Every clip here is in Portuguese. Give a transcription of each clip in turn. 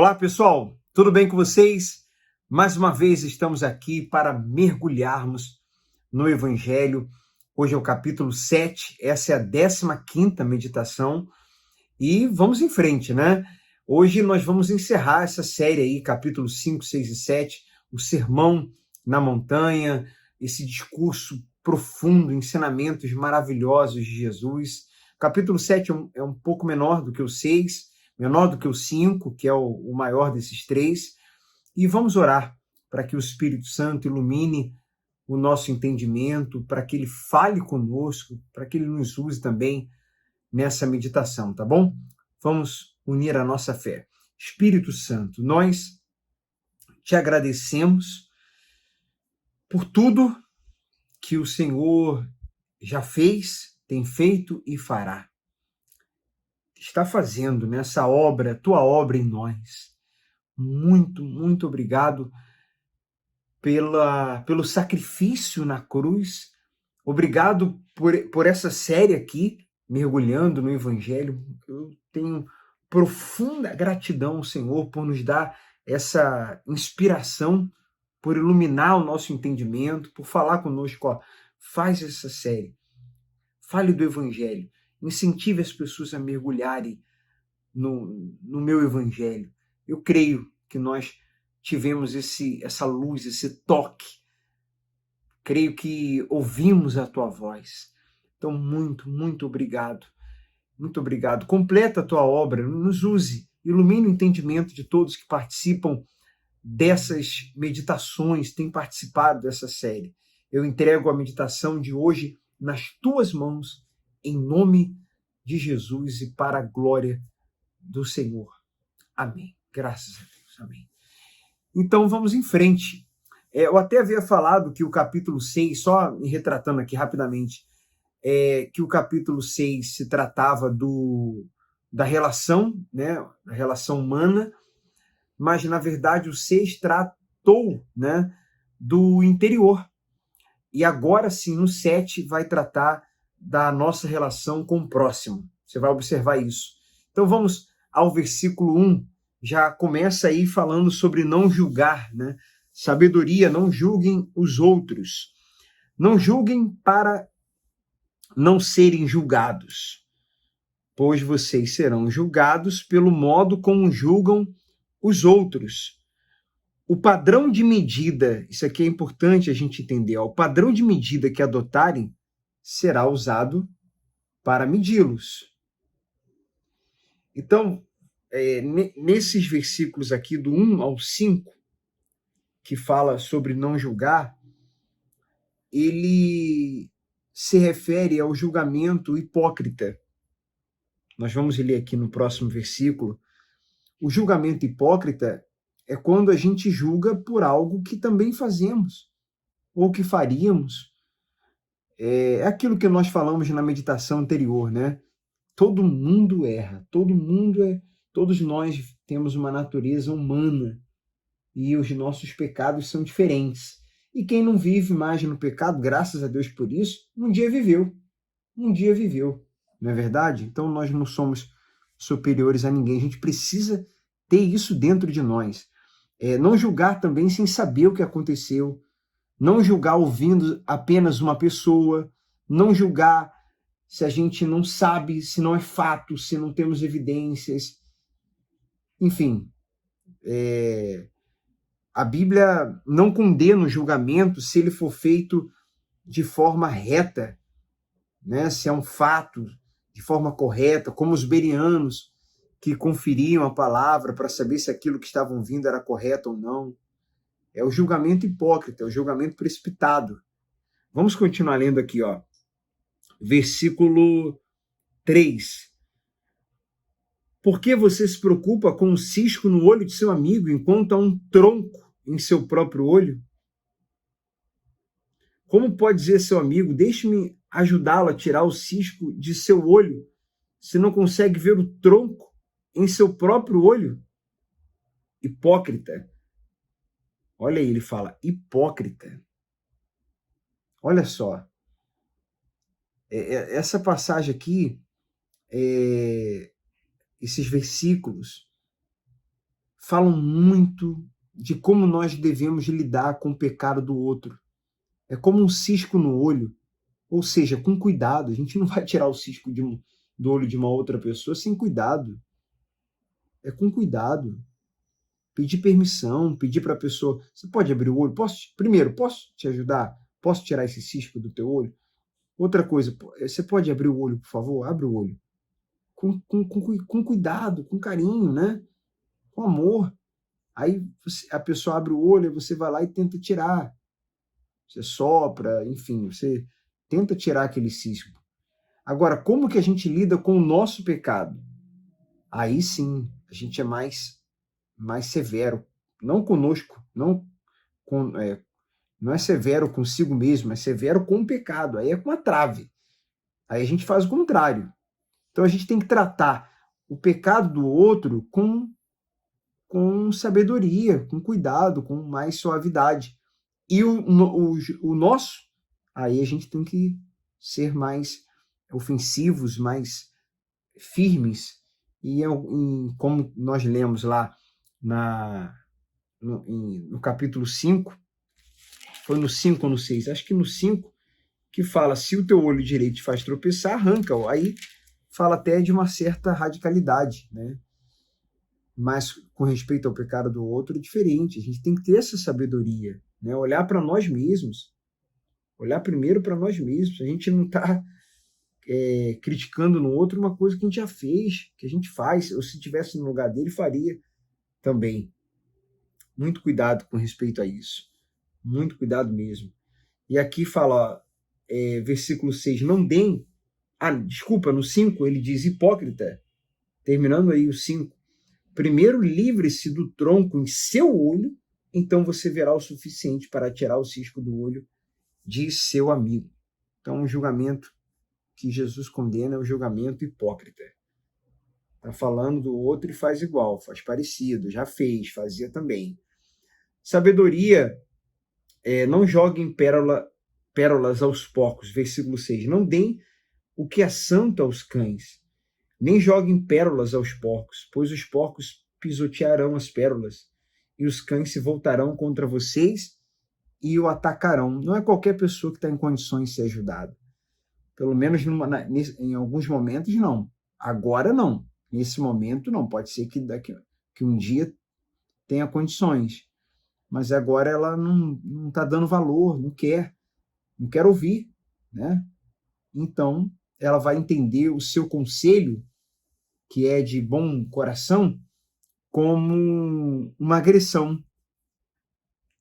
Olá, pessoal, tudo bem com vocês? Mais uma vez estamos aqui para mergulharmos no Evangelho. Hoje é o capítulo 7, essa é a 15ª meditação e vamos em frente, né? Hoje nós vamos encerrar essa série aí, capítulos 5, 6 e 7, o Sermão na Montanha, esse discurso profundo, ensinamentos maravilhosos de Jesus. O capítulo 7 é um pouco menor do que o 6, menor do que o 5, que é o maior desses três, e vamos orar para que o Espírito Santo ilumine o nosso entendimento, para que ele fale conosco, para que ele nos use também nessa meditação, tá bom? Vamos unir a nossa fé. Espírito Santo, nós te agradecemos por tudo que o Senhor já fez, tem feito e fará. Está fazendo nessa obra, tua obra em nós. Muito, muito obrigado pelo sacrifício na cruz. Obrigado por essa série aqui, mergulhando no Evangelho. Eu tenho profunda gratidão ao Senhor por nos dar essa inspiração, por iluminar o nosso entendimento, por falar conosco. Ó, faz essa série, fale do Evangelho, incentive as pessoas a mergulharem no meu Evangelho. Eu creio que nós tivemos essa luz, esse toque. Creio que ouvimos a tua voz. Então, muito, muito obrigado. Muito obrigado. Completa a tua obra, nos use, ilumine o entendimento de todos que participam dessas meditações, têm participado dessa série. Eu entrego a meditação de hoje nas tuas mãos, em nome de Jesus e para a glória do Senhor. Amém. Graças a Deus. Amém. Então, vamos em frente. Eu até havia falado que o capítulo 6, só me retratando aqui rapidamente, que o capítulo 6 se tratava da relação, né, da relação humana, mas, na verdade, o 6 tratou, né, do interior. E agora sim, no 7, vai tratar da nossa relação com o próximo. Você vai observar isso. Então, vamos ao versículo 1. Já começa aí falando sobre não julgar, né? Sabedoria, não julguem os outros. Não julguem para não serem julgados, pois vocês serão julgados pelo modo como julgam os outros. O padrão de medida, isso aqui é importante a gente entender, ó, o padrão de medida que adotarem será usado para medi-los. Então, nesses versículos aqui, do 1 ao 5, que fala sobre não julgar, ele se refere ao julgamento hipócrita. Nós vamos ler aqui no próximo versículo. O julgamento hipócrita é quando a gente julga por algo que também fazemos, ou que faríamos. É aquilo que nós falamos na meditação anterior, né? Todo mundo erra, todos nós temos uma natureza humana e os nossos pecados são diferentes. E quem não vive mais no pecado, graças a Deus por isso, um dia viveu, não é verdade? Então nós não somos superiores a ninguém, a gente precisa ter isso dentro de nós. Não julgar também sem saber o que aconteceu, não julgar ouvindo apenas uma pessoa, não julgar se a gente não sabe, se não é fato, se não temos evidências. Enfim, a Bíblia não condena o julgamento se ele for feito de forma reta, né? Se é um fato, de forma correta, como os bereanos que conferiam a palavra para saber se aquilo que estavam ouvindo era correto ou não. É o julgamento hipócrita, é o julgamento precipitado. Vamos continuar lendo aqui, ó. Versículo 3. Por que você se preocupa com um cisco no olho de seu amigo enquanto há um tronco em seu próprio olho? Como pode dizer seu amigo, deixe-me ajudá-lo a tirar o cisco de seu olho, se não consegue ver o tronco em seu próprio olho? Hipócrita. Olha aí, ele fala, hipócrita. Olha só. Essa passagem aqui, esses versículos, falam muito de como nós devemos lidar com o pecado do outro. É como um cisco no olho, ou seja, com cuidado. A gente não vai tirar o cisco do olho de uma outra pessoa sem cuidado. É com cuidado. Pedir permissão, pedir para a pessoa, você pode abrir o olho? Primeiro, posso te ajudar? Posso tirar esse cisco do teu olho? Outra coisa, você pode abrir o olho, por favor? Abre o olho. Com cuidado, com carinho, né? Com amor. Aí a pessoa abre o olho e você vai lá e tenta tirar. Você sopra, enfim, você tenta tirar aquele cisco. Agora, como que a gente lida com o nosso pecado? Aí sim, a gente é mais severo. Não conosco, não é severo consigo mesmo, é severo com o pecado. Aí é com a trave. Aí a gente faz o contrário. Então a gente tem que tratar o pecado do outro com sabedoria, com cuidado, com mais suavidade. E o nosso, aí a gente tem que ser mais ofensivos, mais firmes. E como nós lemos lá no capítulo 5, foi no 5 ou no 6? Acho que no 5, que fala, se o teu olho direito te faz tropeçar, arranca-o. Aí fala até de uma certa radicalidade, né? Mas com respeito ao pecado do outro é diferente. A gente tem que ter essa sabedoria, né? Olhar para nós mesmos. Olhar primeiro para nós mesmos. A gente não está criticando no outro uma coisa que a gente já fez, que a gente faz. Ou se estivesse no lugar dele, faria também. Muito cuidado com respeito a isso. Muito cuidado mesmo. E aqui fala, versículo 6, não deem... desculpa, no 5 ele diz, hipócrita, terminando aí o 5, primeiro livre-se do tronco em seu olho, então você verá o suficiente para tirar o cisco do olho de seu amigo. Então, o julgamento que Jesus condena é o julgamento hipócrita. Está falando do outro e faz igual, faz parecido, já fez, fazia também. Sabedoria, não joguem pérolas aos porcos, versículo 6. Não deem o que é santo aos cães, nem joguem pérolas aos porcos, pois os porcos pisotearão as pérolas, e os cães se voltarão contra vocês e o atacarão. Não é qualquer pessoa que está em condições de ser ajudada. Pelo menos em alguns momentos, não. Agora, não. Nesse momento, não. Pode ser que um dia tenha condições. Mas agora ela não está dando valor, não quer ouvir, né? Então, ela vai entender o seu conselho, que é de bom coração, como uma agressão.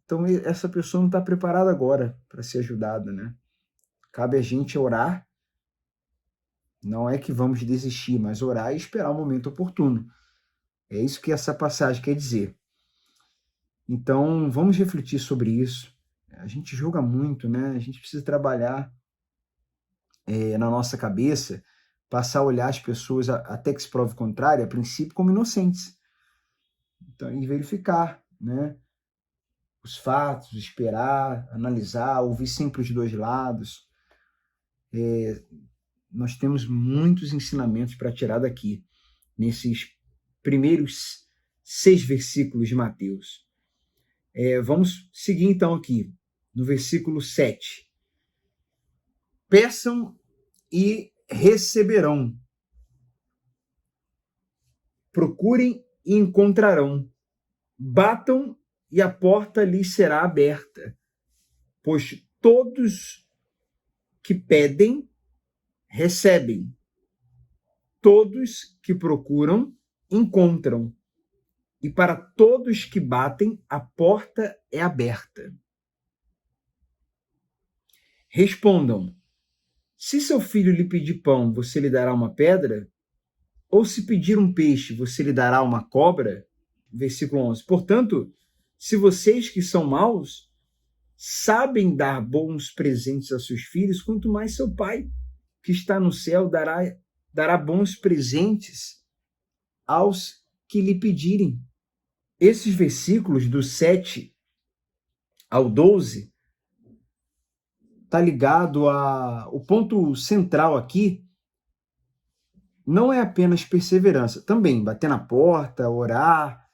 Então, essa pessoa não está preparada agora para ser ajudada, né? Cabe a gente orar. Não é que vamos desistir, mas orar e esperar o momento oportuno. É isso que essa passagem quer dizer. Então, vamos refletir sobre isso. A gente julga muito, né? A gente precisa trabalhar na nossa cabeça, passar a olhar as pessoas, até que se prove o contrário, a princípio, como inocentes. Então, e verificar, né? Os fatos, esperar, analisar, ouvir sempre os dois lados. Nós temos muitos ensinamentos para tirar daqui, nesses primeiros 6 versículos de Mateus. Vamos seguir então aqui, no versículo 7. Peçam e receberão. Procurem e encontrarão. Batam e a porta lhes será aberta. Pois todos que pedem, recebem. Todos que procuram, encontram. E para todos que batem, a porta é aberta. Respondam: se seu filho lhe pedir pão, você lhe dará uma pedra? Ou se pedir um peixe, você lhe dará uma cobra? Versículo 11. Portanto, se vocês que são maus sabem dar bons presentes a seus filhos, quanto mais seu Pai, que está no céu, dará bons presentes aos que lhe pedirem. Esses versículos do 7 ao 12 está ligado o ponto central aqui não é apenas perseverança, também bater na porta, orar,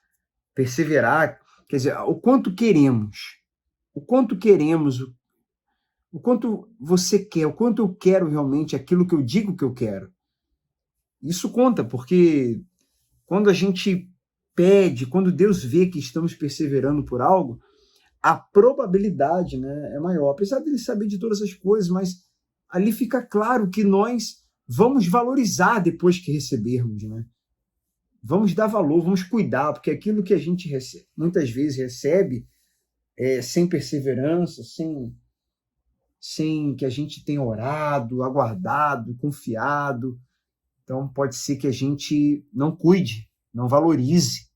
Perseverar, quer dizer, o quanto queremos, o quanto queremos, o quanto você quer, o quanto eu quero realmente aquilo que eu digo que eu quero. Isso conta, porque quando a gente pede, quando Deus vê que estamos perseverando por algo, a probabilidade, né, é maior. Apesar dele saber de todas as coisas, mas ali fica claro que nós vamos valorizar depois que recebermos, né? Vamos dar valor, vamos cuidar, porque aquilo que a gente recebe, muitas vezes recebe sem perseverança, sem que a gente tenha orado, aguardado, confiado. Então pode ser que a gente não cuide, não valorize.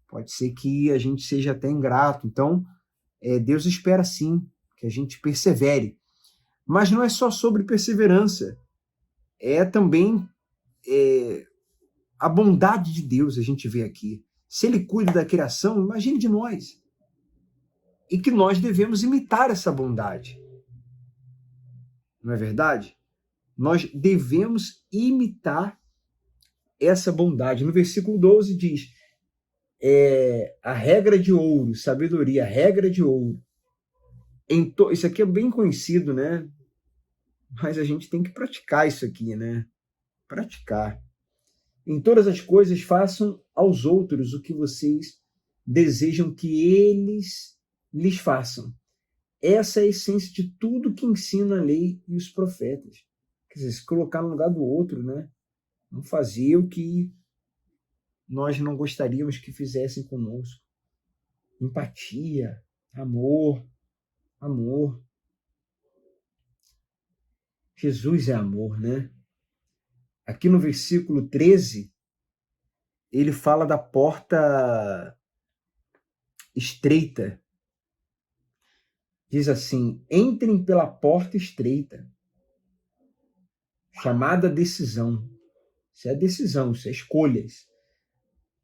Pode ser que a gente seja até ingrato. Então, Deus espera sim que a gente persevere. Mas não é só sobre perseverança, é também a bondade de Deus, a gente vê aqui. Se ele cuida da criação, imagine de nós. E que nós devemos imitar essa bondade. Não é verdade? Nós devemos imitar essa bondade. No versículo 12 diz, a regra de ouro, sabedoria, a regra de ouro. Isso aqui é bem conhecido, né? Mas a gente tem que praticar isso aqui, né? Praticar. Em todas as coisas, façam aos outros o que vocês desejam que eles lhes façam. Essa é a essência de tudo que ensina a lei e os profetas. Quer dizer, se colocar no lugar do outro, né? Não fazer o que nós não gostaríamos que fizessem conosco. Empatia, amor. Jesus é amor, né? Aqui no versículo 13, ele fala da porta estreita. Diz assim, entrem pela porta estreita, chamada decisão. Isso é decisão, isso é escolhas.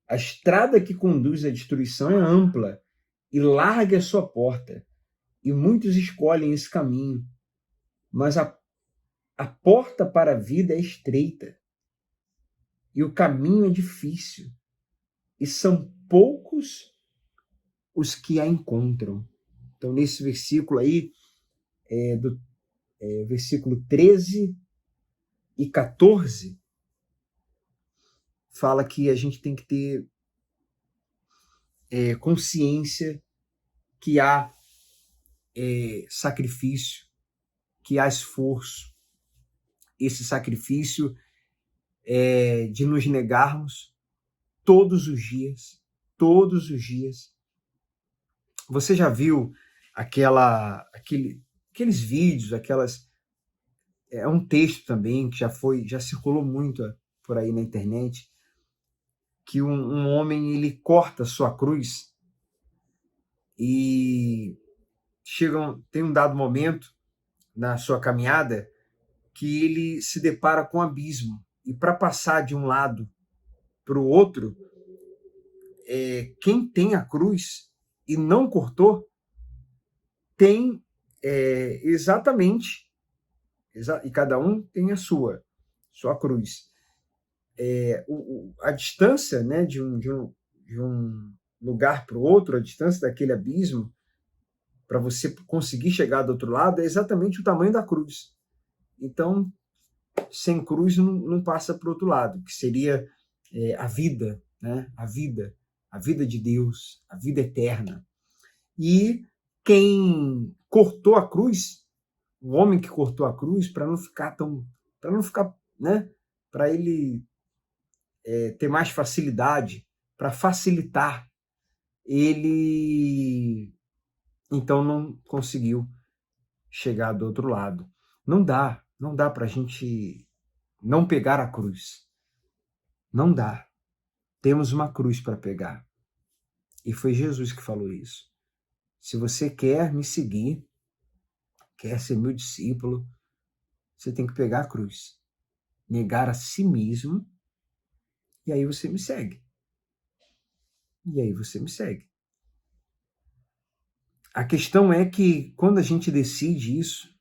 A estrada que conduz à destruição é ampla e larga a sua porta, e muitos escolhem esse caminho. Mas a porta para a vida é estreita, e o caminho é difícil, e são poucos os que a encontram. Então, nesse versículo aí, versículo 13 e 14, fala que a gente tem que ter consciência que há sacrifício, que há esforço. Esse sacrifício é de nos negarmos todos os dias. Você já viu aqueles vídeos, é um texto também que já circulou muito por aí na internet, que um homem ele corta sua cruz e tem um dado momento na sua caminhada que ele se depara com um abismo, e para passar de um lado para o outro, quem tem a cruz e não cortou tem exatamente, e cada um tem a sua cruz. A distância, né, de um lugar para o outro, a distância daquele abismo, para você conseguir chegar do outro lado, é exatamente o tamanho da cruz. Então, sem cruz não passa para o outro lado, que seria a vida, né? A vida de Deus, a vida eterna. E quem cortou a cruz, o homem que cortou a cruz, para não ficar, né? Para ele ter mais facilidade, para facilitar, ele então não conseguiu chegar do outro lado. Não dá para a gente não pegar a cruz. Não dá. Temos uma cruz para pegar. E foi Jesus que falou isso. Se você quer me seguir, quer ser meu discípulo, você tem que pegar a cruz. Negar a si mesmo, e aí você me segue. A questão é que quando a gente decide isso,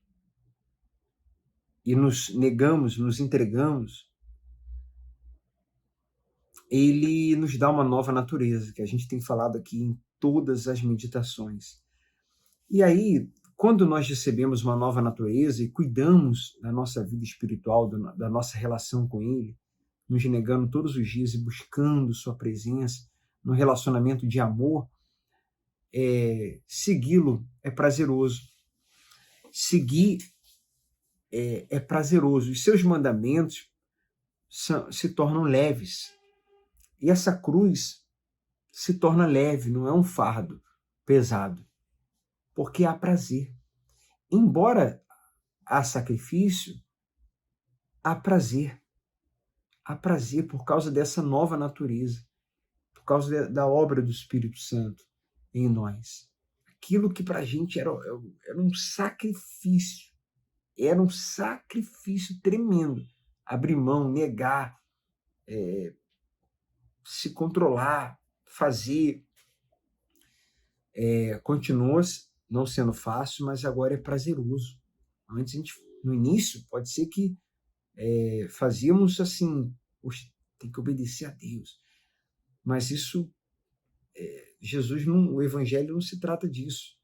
e nos negamos, nos entregamos, ele nos dá uma nova natureza, que a gente tem falado aqui em todas as meditações. E aí, quando nós recebemos uma nova natureza e cuidamos da nossa vida espiritual, da nossa relação com Ele, nos negando todos os dias e buscando Sua presença, no relacionamento de amor, segui-lo é prazeroso. Seguir é prazeroso. Os seus mandamentos se tornam leves. E essa cruz se torna leve, não é um fardo pesado, porque há prazer. Embora há sacrifício, há prazer. Há prazer por causa dessa nova natureza, por causa da obra do Espírito Santo em nós. Aquilo que para a gente era um sacrifício, era um sacrifício tremendo. Abrir mão, negar, se controlar, fazer. Continua não sendo fácil, mas agora é prazeroso. Antes, no início, pode ser que fazíamos assim, tem que obedecer a Deus. Mas isso, Jesus, o Evangelho não se trata disso.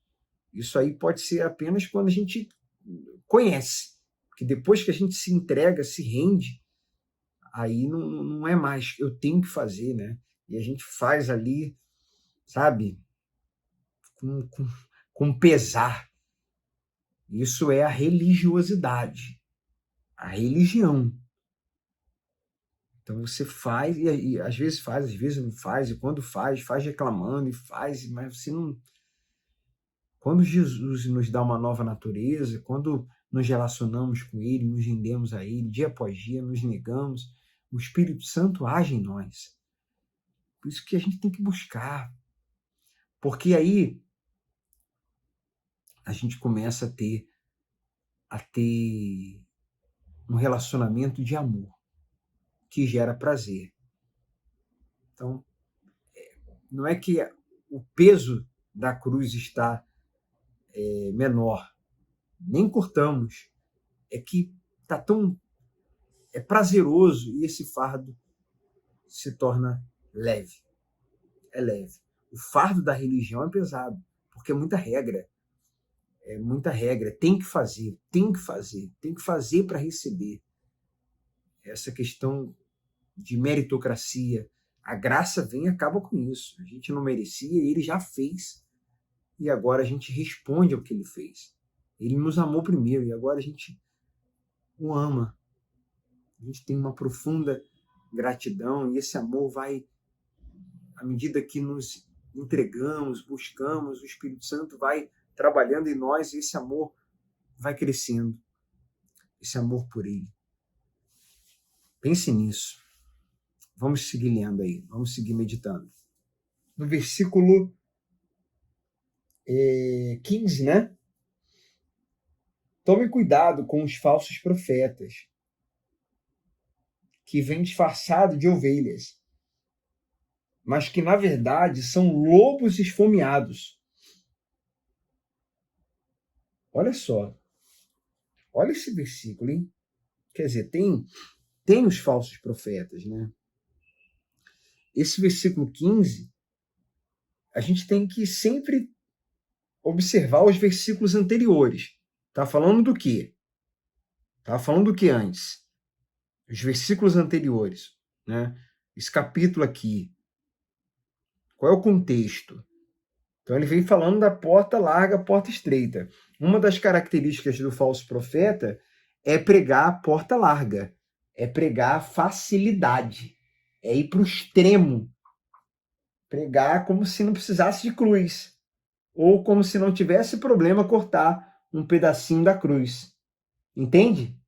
Isso aí pode ser apenas quando a gente conhece. Porque depois que a gente se entrega, se rende, aí não é mais eu tenho que fazer, né? E a gente faz ali, sabe, com pesar. Isso é a religiosidade, a religião. Então você faz, e às vezes faz, às vezes não faz, e quando faz reclamando, e faz, mas você não... Quando Jesus nos dá uma nova natureza, quando nos relacionamos com Ele, nos rendemos a Ele, dia após dia, nos negamos, o Espírito Santo age em nós. Por isso que a gente tem que buscar. Porque aí a gente começa a ter um relacionamento de amor, que gera prazer. Então, não é que o peso da cruz está menor, nem cortamos, é que está é prazeroso e esse fardo se torna leve. É leve. O fardo da religião é pesado, porque é muita regra. É muita regra. Tem que fazer, tem que fazer, tem que fazer para receber. Essa questão de meritocracia, a graça vem e acaba com isso. A gente não merecia, ele já fez. E agora a gente responde ao que ele fez. Ele nos amou primeiro e agora a gente o ama. A gente tem uma profunda gratidão e esse amor vai, à medida que nos entregamos, buscamos, o Espírito Santo vai trabalhando em nós e esse amor vai crescendo. Esse amor por ele. Pense nisso. Vamos seguir lendo aí, vamos seguir meditando. No versículo 15, né? Tome cuidado com os falsos profetas, que vêm disfarçados de ovelhas, mas que, na verdade, são lobos esfomeados. Olha só. Olha esse versículo, hein? Quer dizer, tem os falsos profetas, né? Esse versículo 15, a gente tem que sempre observar os versículos anteriores. Tá falando do quê? Tá falando do que antes? Os versículos anteriores, né? Esse capítulo aqui. Qual é o contexto? Então ele vem falando da porta larga, porta estreita. Uma das características do falso profeta é pregar a porta larga, é pregar a facilidade, é ir para o extremo, pregar como se não precisasse de cruz, ou como se não tivesse problema cortar um pedacinho da cruz. Entende?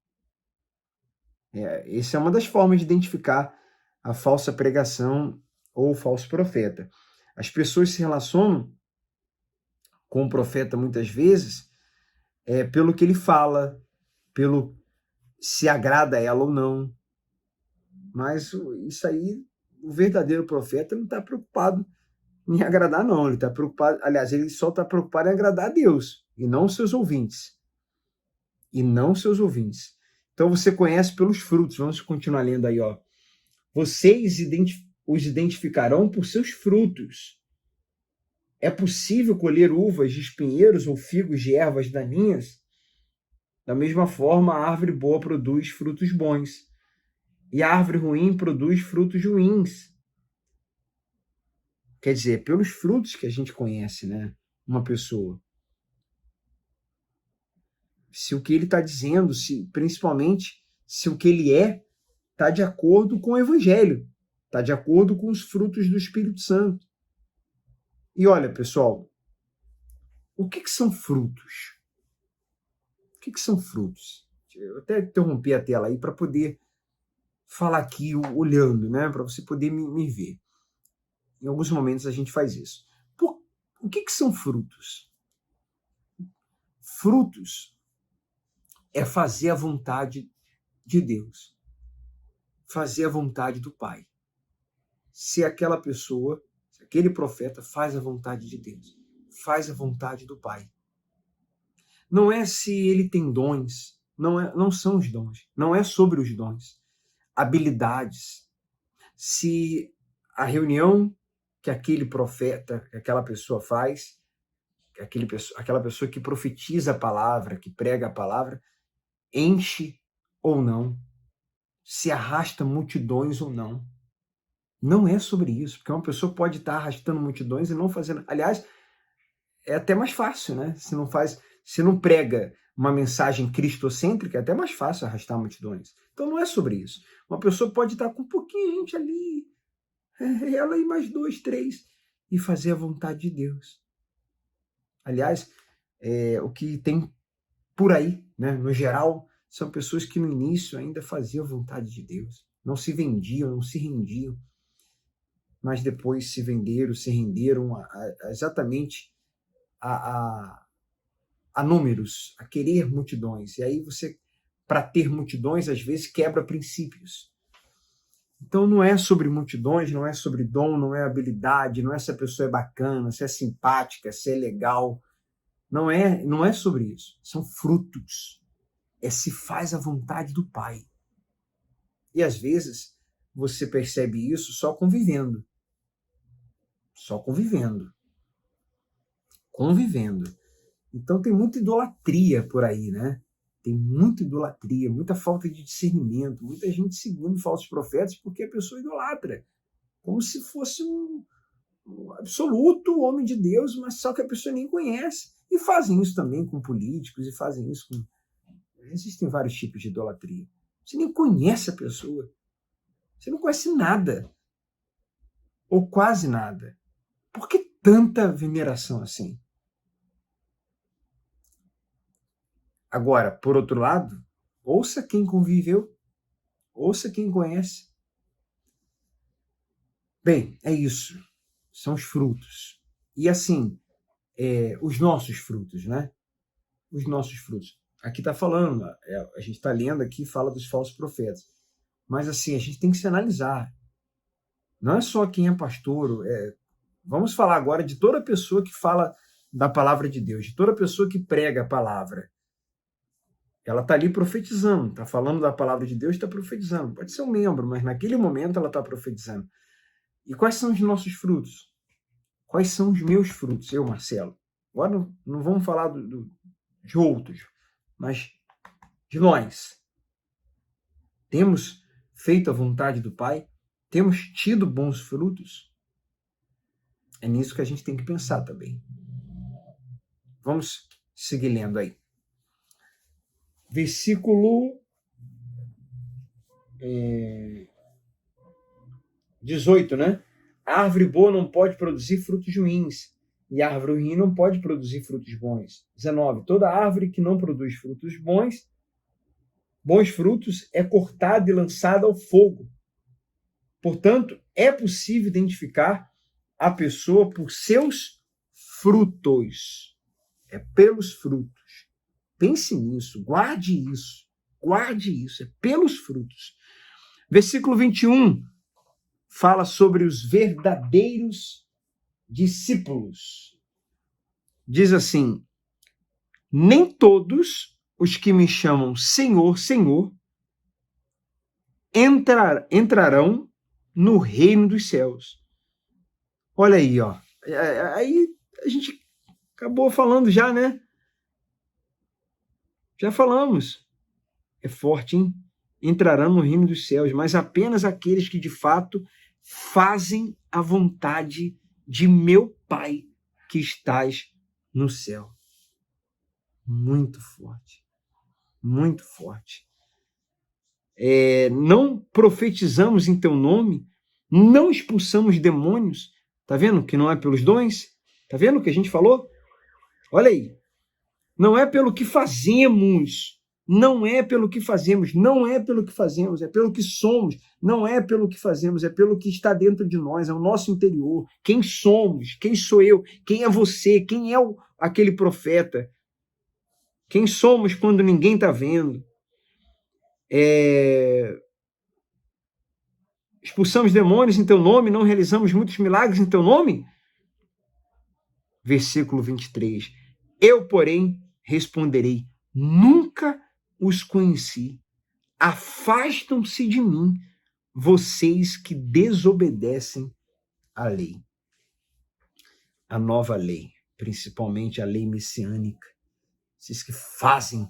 Essa é uma das formas de identificar a falsa pregação ou o falso profeta. As pessoas se relacionam com o profeta muitas vezes pelo que ele fala, pelo se agrada a ela ou não. Mas isso aí, o verdadeiro profeta não está preocupado em agradar, não. Ele está preocupado, aliás, ele só está preocupado em agradar a Deus e não os seus ouvintes. E não os seus ouvintes. Então você conhece pelos frutos. Vamos continuar lendo aí, ó. os identificarão por seus frutos. É possível colher uvas de espinheiros ou figos de ervas daninhas? Da mesma forma, a árvore boa produz frutos bons, e a árvore ruim produz frutos ruins. Quer dizer, pelos frutos que a gente conhece, né? Uma pessoa. Se o que ele está dizendo, principalmente se o que ele está de acordo com o Evangelho, está de acordo com os frutos do Espírito Santo. E olha, pessoal, o que são frutos? O que são frutos? Eu até interrompi a tela aí para poder falar aqui olhando, né? Para você poder me ver. Em alguns momentos a gente faz isso. O que são frutos? Frutos é fazer a vontade de Deus. Fazer a vontade do Pai. Se aquela pessoa, se aquele profeta faz a vontade de Deus, faz a vontade do Pai. Não é se ele tem dons, não são os dons, não é sobre os dons, habilidades. Se a reunião que aquele profeta, que aquela pessoa faz, aquela pessoa que profetiza a palavra, que prega a palavra, enche ou não, se arrasta multidões ou não. Não é sobre isso, porque uma pessoa pode estar arrastando multidões e não fazendo. Aliás, é até mais fácil, né? Se não prega uma mensagem cristocêntrica, é até mais fácil arrastar multidões. Então não é sobre isso. Uma pessoa pode estar com um pouquinho de gente ali, ela e mais 2, 3, e fazer a vontade de Deus. Aliás, o que tem por aí, né, no geral, são pessoas que no início ainda faziam a vontade de Deus. Não se vendiam, não se rendiam, mas depois se venderam, se renderam exatamente a números, a querer multidões. E aí você, para ter multidões, às vezes quebra princípios. Então não é sobre multidões, não é sobre dom, não é habilidade, não é se a pessoa é bacana, se é simpática, se é legal. Não é sobre isso. São frutos. É se faz a vontade do Pai. E às vezes você percebe isso só convivendo. Só convivendo. Convivendo. Então tem muita idolatria por aí, né? Tem muita idolatria, muita falta de discernimento, muita gente seguindo falsos profetas porque a pessoa idolatra. Como se fosse um absoluto homem de Deus, mas só que a pessoa nem conhece. E fazem isso também com políticos, e fazem isso com... Existem vários tipos de idolatria. Você nem conhece a pessoa. Você não conhece nada. Ou quase nada. Por que tanta veneração assim? Agora, por outro lado, ouça quem conviveu, ouça quem conhece. Bem, é isso. São os frutos. E assim, os nossos frutos, né? Os nossos frutos. Aqui está falando, a gente está lendo aqui, fala dos falsos profetas. Mas assim, a gente tem que se analisar. Não é só quem é pastor. Vamos falar agora de toda pessoa que fala da palavra de Deus, de toda pessoa que prega a palavra. Ela está ali profetizando, está falando da palavra de Deus, está profetizando. Pode ser um membro, mas naquele momento ela está profetizando. E quais são os nossos frutos? Quais são os meus frutos, eu, Marcelo? Agora não vamos falar de outros, mas de nós. Temos feito a vontade do Pai? Temos tido bons frutos? É nisso que a gente tem que pensar também. Vamos seguir lendo aí. Versículo 18, né? A árvore boa não pode produzir frutos ruins, e a árvore ruim não pode produzir frutos bons. 19. Toda árvore que não produz frutos bons frutos, é cortada e lançada ao fogo. Portanto, é possível identificar a pessoa por seus frutos. É pelos frutos. Pense nisso, guarde isso, é pelos frutos. Versículo 21 fala sobre os verdadeiros discípulos. Diz assim: nem todos os que me chamam Senhor, Senhor, entrarão no reino dos céus. Olha aí, ó. Aí a gente acabou falando já, né? Já falamos. É forte, hein? Entrarão no reino dos céus, mas apenas aqueles que de fato fazem a vontade de meu Pai que estás no céu. Muito forte. Muito forte. Não profetizamos em teu nome, não expulsamos demônios. Tá vendo que não é pelos dons? Tá vendo o que a gente falou? Olha aí. Não é pelo que fazemos. Não é pelo que fazemos. Não é pelo que fazemos. É pelo que somos. Não é pelo que fazemos. É pelo que está dentro de nós. É o nosso interior. Quem somos? Quem sou eu? Quem é você? Quem é aquele profeta? Quem somos quando ninguém está vendo? Expulsamos demônios em teu nome, não realizamos muitos milagres em teu nome? Versículo 23. Eu, porém, responderei, nunca os conheci. Afastam-se de mim, vocês que desobedecem à lei. A nova lei, principalmente a lei messiânica. Vocês que fazem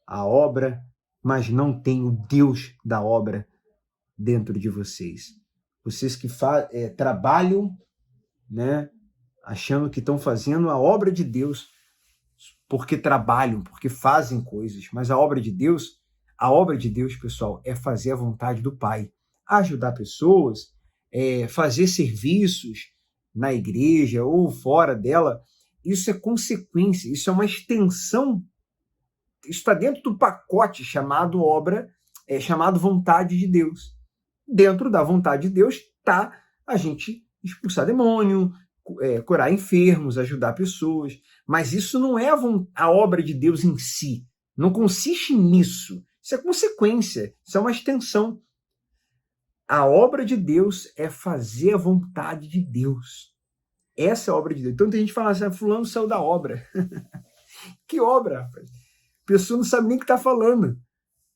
a obra, mas não têm o Deus da obra dentro de vocês. Vocês que trabalham, né, achando que estão fazendo a obra de Deus porque trabalham, porque fazem coisas, mas a obra de Deus, pessoal, é fazer a vontade do Pai, ajudar pessoas, fazer serviços na igreja ou fora dela. Isso é consequência, isso é uma extensão, isso está dentro do pacote chamado chamado vontade de Deus. Dentro da vontade de Deus está a gente expulsar demônio, curar enfermos, ajudar pessoas. Mas isso não é a obra de Deus em si. Não consiste nisso. Isso é consequência. Isso é uma extensão. A obra de Deus é fazer a vontade de Deus. Essa é a obra de Deus. Então tem gente que fala assim, fulano saiu da obra. Que obra, rapaz? A pessoa não sabe nem o que está falando.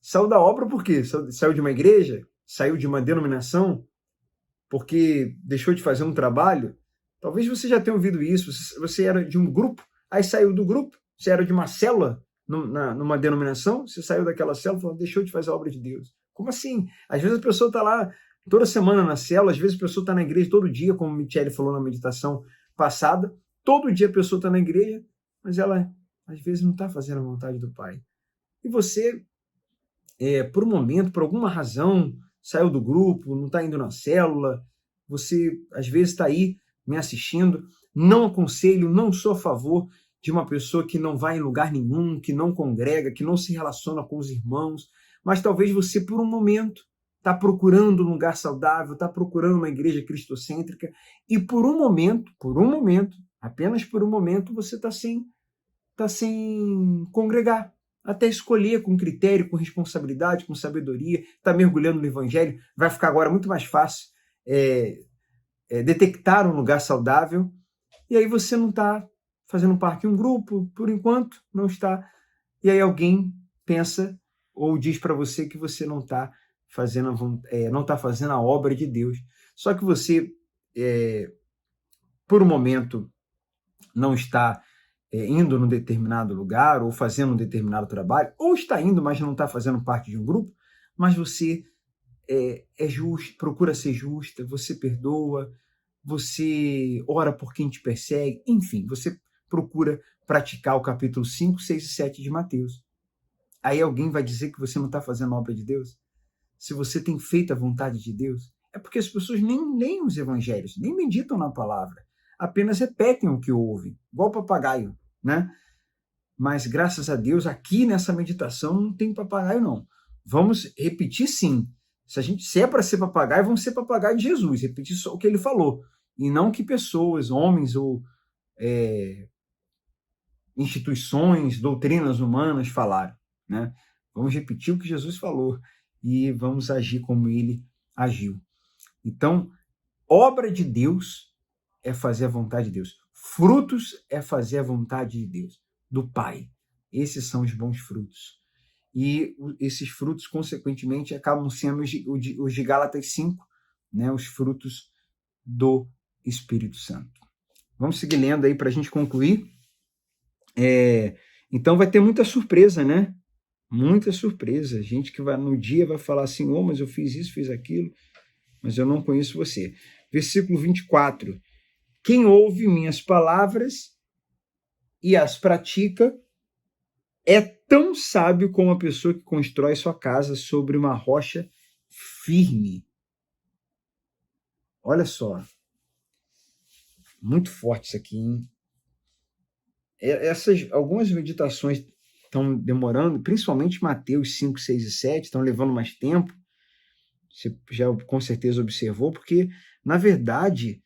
Saiu da obra por quê? Saiu de uma igreja? Saiu de uma denominação? Porque deixou de fazer um trabalho? Talvez você já tenha ouvido isso. Você era de um grupo, aí saiu do grupo. Você era de uma célula, numa denominação, você saiu daquela célula e falou, deixou de fazer a obra de Deus. Como assim? Às vezes a pessoa está lá toda semana na célula, às vezes a pessoa está na igreja todo dia, como o Michele falou na meditação passada, todo dia a pessoa está na igreja, mas ela às vezes não está fazendo a vontade do Pai. E você, por um momento, por alguma razão, saiu do grupo, não está indo na célula, você às vezes está aí me assistindo, não aconselho, não sou a favor de uma pessoa que não vai em lugar nenhum, que não congrega, que não se relaciona com os irmãos, mas talvez você, por um momento, está procurando um lugar saudável, está procurando uma igreja cristocêntrica, e por um momento, apenas por um momento, você está sem congregar, até escolher com critério, com responsabilidade, com sabedoria, está mergulhando no evangelho, vai ficar agora muito mais fácil detectar um lugar saudável, e aí você não está fazendo parte de um grupo, por enquanto, não está, e aí alguém pensa ou diz para você que você não está fazendo a obra de Deus. Só que você, por um momento, não está indo num determinado lugar ou fazendo um determinado trabalho, ou está indo, mas não está fazendo parte de um grupo, mas você é justo, procura ser justa, você perdoa, você ora por quem te persegue, enfim, você procura praticar o capítulo 5, 6 e 7 de Mateus. Aí alguém vai dizer que você não está fazendo a obra de Deus? Se você tem feito a vontade de Deus, é porque as pessoas nem leem os evangelhos, nem meditam na palavra, apenas repetem o que ouvem, igual papagaio, né? Mas graças a Deus, aqui nessa meditação não tem papagaio não. Vamos repetir sim. Se é para ser papagaio, vamos ser papagaio de Jesus, repetir só o que ele falou, e não que pessoas, homens ou instituições, doutrinas humanas falaram, né? Vamos repetir o que Jesus falou e vamos agir como ele agiu. Então, obra de Deus é fazer a vontade de Deus. Frutos é fazer a vontade de Deus, do Pai. Esses são os bons frutos. E esses frutos, consequentemente, acabam sendo os de Gálatas 5, né, os frutos do Espírito Santo. Vamos seguir lendo aí para a gente concluir. Então vai ter muita surpresa, né? Muita surpresa. Gente que vai no dia vai falar assim, mas eu fiz isso, fiz aquilo, mas eu não conheço você. Versículo 24. Quem ouve minhas palavras e as pratica é tão sábio como a pessoa que constrói sua casa sobre uma rocha firme. Olha só. Muito forte isso aqui, hein? Algumas meditações estão demorando, principalmente Mateus 5, 6 e 7, estão levando mais tempo. Você já com certeza observou, porque, na verdade,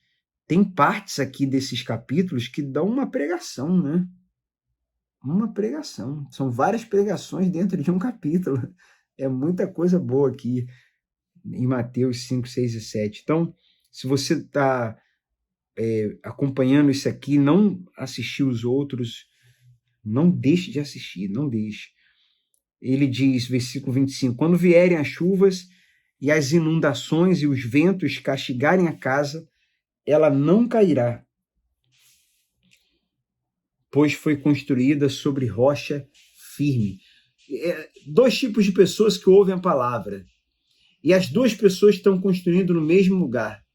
tem partes aqui desses capítulos que dão uma pregação, né? Uma pregação. São várias pregações dentro de um capítulo. É muita coisa boa aqui em Mateus 5, 6 e 7. Então, se você está acompanhando isso aqui, não assistiu os outros, não deixe de assistir, não deixe. Ele diz, versículo 25, quando vierem as chuvas e as inundações e os ventos castigarem a casa, ela não cairá, pois foi construída sobre rocha firme. Dois tipos de pessoas que ouvem a palavra, e as duas pessoas estão construindo no mesmo lugar.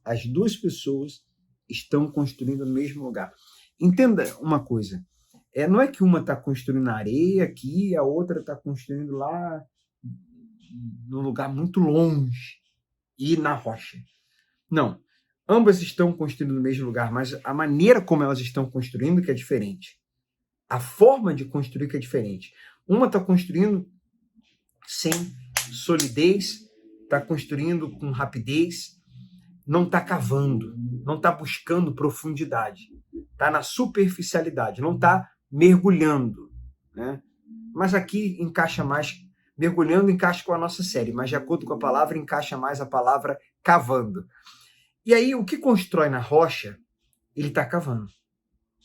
As duas pessoas estão construindo no mesmo lugar. Entenda uma coisa, não é que uma está construindo na areia aqui e a outra está construindo lá num lugar muito longe e na rocha. Não, ambas estão construindo no mesmo lugar, mas a maneira como elas estão construindo que é diferente. A forma de construir que é diferente. Uma está construindo sem solidez, está construindo com rapidez, não está cavando, não está buscando profundidade, está na superficialidade, não está mergulhando, né? Mas aqui encaixa mais, mergulhando encaixa com a nossa série, mas de acordo com a palavra, encaixa mais a palavra cavando. E aí, o que constrói na rocha, ele está cavando,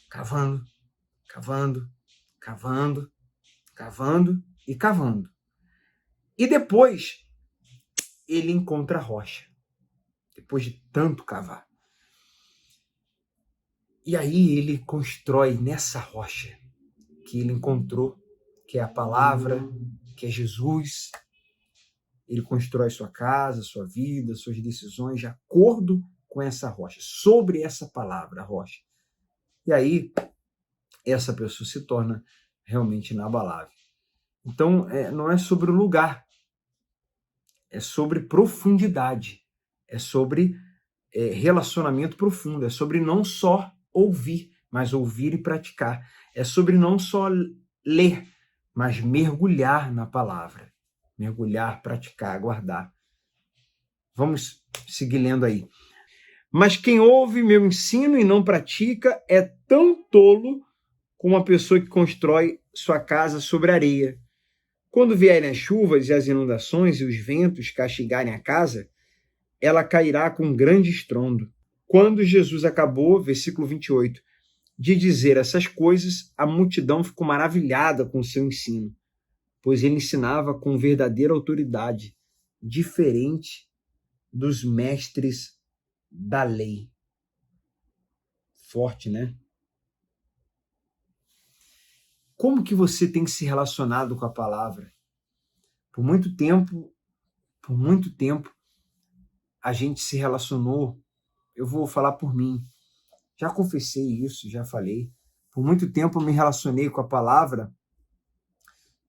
cavando, cavando, cavando, cavando e cavando. E depois, ele encontra a rocha, depois de tanto cavar. E aí ele constrói nessa rocha que ele encontrou, que é a palavra, que é Jesus. Ele constrói sua casa, sua vida, suas decisões de acordo com essa rocha, sobre essa palavra, a rocha. E aí essa pessoa se torna realmente inabalável. Então, não é sobre o lugar, é sobre profundidade, é sobre relacionamento profundo, é sobre não só ouvir, mas ouvir e praticar. É sobre não só ler, mas mergulhar na palavra. Mergulhar, praticar, guardar. Vamos seguir lendo aí. Mas quem ouve meu ensino e não pratica é tão tolo como uma pessoa que constrói sua casa sobre areia. Quando vierem as chuvas e as inundações e os ventos castigarem a casa, ela cairá com grande estrondo. Quando Jesus acabou, versículo 28, de dizer essas coisas, a multidão ficou maravilhada com o seu ensino, pois ele ensinava com verdadeira autoridade, diferente dos mestres da lei. Forte, né? Como que você tem se relacionado com a palavra? Por muito tempo, a gente se relacionou, eu vou falar por mim, já confessei isso, já falei, por muito tempo eu me relacionei com a palavra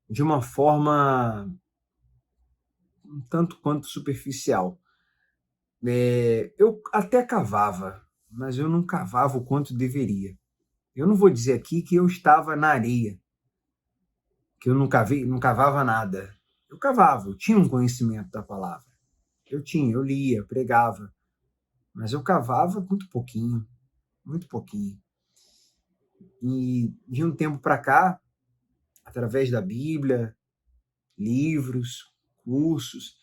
de uma forma um tanto quanto superficial. Eu até cavava, mas eu não cavava o quanto deveria. Eu não vou dizer aqui que eu estava na areia, que eu não cavava nada. Eu cavava, eu tinha um conhecimento da palavra. Eu lia, pregava, mas eu cavava muito pouquinho, muito pouquinho. E de um tempo para cá, através da Bíblia, livros, cursos,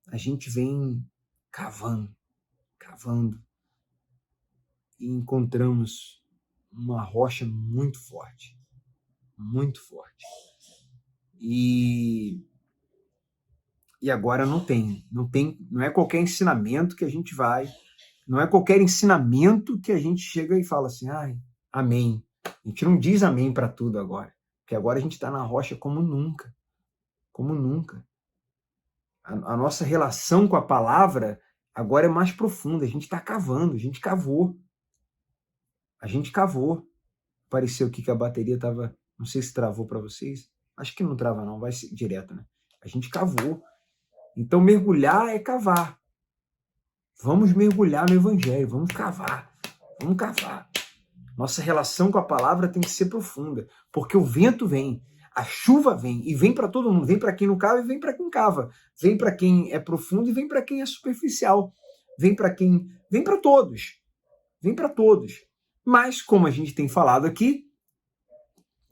a gente vem cavando, e encontramos uma rocha muito forte, muito forte. E E agora não tem, não é qualquer ensinamento que a gente vai, não é qualquer ensinamento que a gente chega e fala assim, ai, amém. A gente não diz amém para tudo agora, porque agora a gente está na rocha como nunca, como nunca. A nossa relação com a palavra agora é mais profunda, a gente está cavando, a gente cavou. Pareceu que a bateria estava, não sei se travou para vocês, acho que não trava não, vai direto, né? A gente cavou. Então mergulhar é cavar. Vamos mergulhar no evangelho, vamos cavar. Nossa relação com a palavra tem que ser profunda, porque o vento vem, a chuva vem, e vem para todo mundo, vem para quem não cava e vem para quem cava, vem para quem é profundo e vem para quem é superficial, vem para todos, Mas, como a gente tem falado aqui,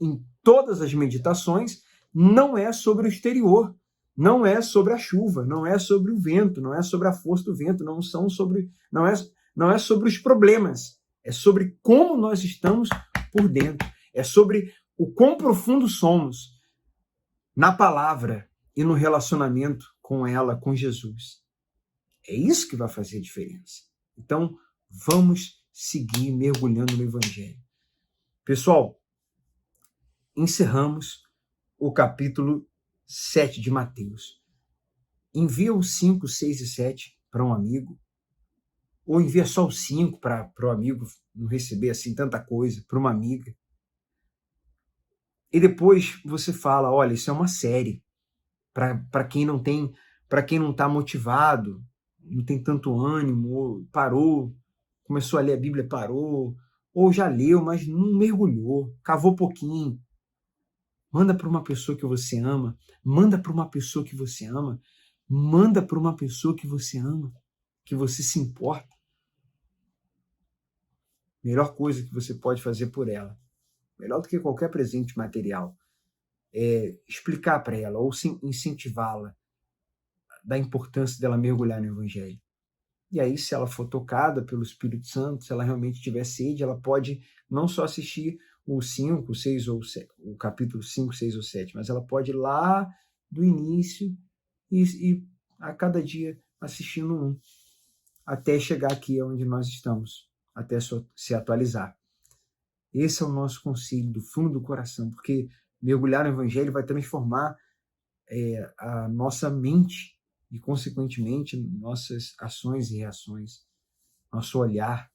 em todas as meditações, não é sobre o exterior, não é sobre a chuva, não é sobre o vento, não é sobre a força do vento, não é sobre os problemas, é sobre como nós estamos por dentro, é sobre o quão profundo somos na palavra e no relacionamento com ela, com Jesus. É isso que vai fazer a diferença. Então, vamos seguir mergulhando no Evangelho. Pessoal, encerramos o capítulo 7 de Mateus. Envia os 5, 6 e 7 para um amigo, ou envia só os 5 para o amigo não receber assim tanta coisa, para uma amiga. E depois você fala, olha, isso é uma série para quem não tem, para quem não está motivado, não tem tanto ânimo, ou parou, começou a ler a Bíblia, parou, ou já leu, mas não mergulhou, cavou pouquinho. Manda para uma pessoa que você ama, manda para uma pessoa que você ama, manda para uma pessoa que você ama, que você se importa. Melhor coisa que você pode fazer por ela, melhor do que qualquer presente material, é explicar para ela ou incentivá-la da importância dela mergulhar no Evangelho. E aí, se ela for tocada pelo Espírito Santo, se ela realmente tiver sede, ela pode não só assistir o 5, 6 ou 7, o capítulo 5, 6 ou 7, mas ela pode ir lá do início e a cada dia assistindo um, até chegar aqui onde nós estamos, até se atualizar. Esse é o nosso conselho do fundo do coração, porque mergulhar no Evangelho vai transformar a nossa mente e, consequentemente, nossas ações e reações, nosso olhar.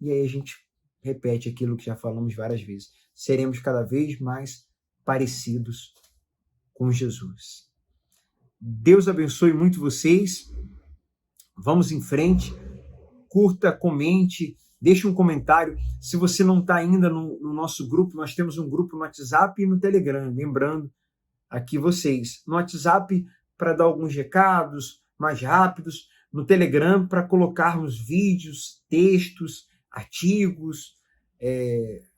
E aí a gente repete aquilo que já falamos várias vezes. Seremos cada vez mais parecidos com Jesus. Deus abençoe muito vocês. Vamos em frente. Curta, comente, deixe um comentário. Se você não está ainda no nosso grupo, nós temos um grupo no WhatsApp e no Telegram. Lembrando aqui vocês, no WhatsApp para dar alguns recados mais rápidos, no Telegram para colocarmos vídeos, textos, artigos,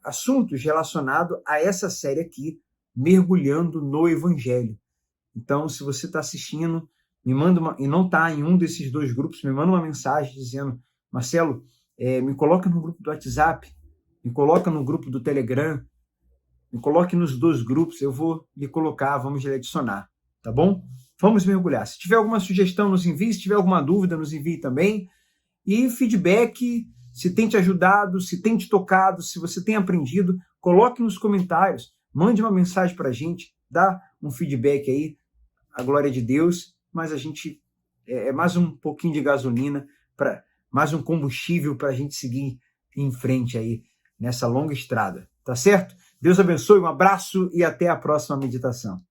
assuntos relacionados a essa série aqui, Mergulhando no Evangelho. Então, se você está assistindo, me manda e não está em um desses dois grupos, me manda uma mensagem dizendo, Marcelo, me coloca no grupo do WhatsApp, me coloca no grupo do Telegram, me coloque nos dois grupos, eu vou lhe colocar, vamos lhe adicionar, tá bom? Vamos mergulhar. Se tiver alguma sugestão, nos envie. Se tiver alguma dúvida, nos envie também. E feedback, se tem te ajudado, se tem te tocado, se você tem aprendido, coloque nos comentários. Mande uma mensagem para a gente, dá um feedback aí, a glória de Deus, mas a gente é mais um pouquinho de gasolina, mais um combustível para a gente seguir em frente aí nessa longa estrada, tá certo? Deus abençoe, um abraço e até a próxima meditação.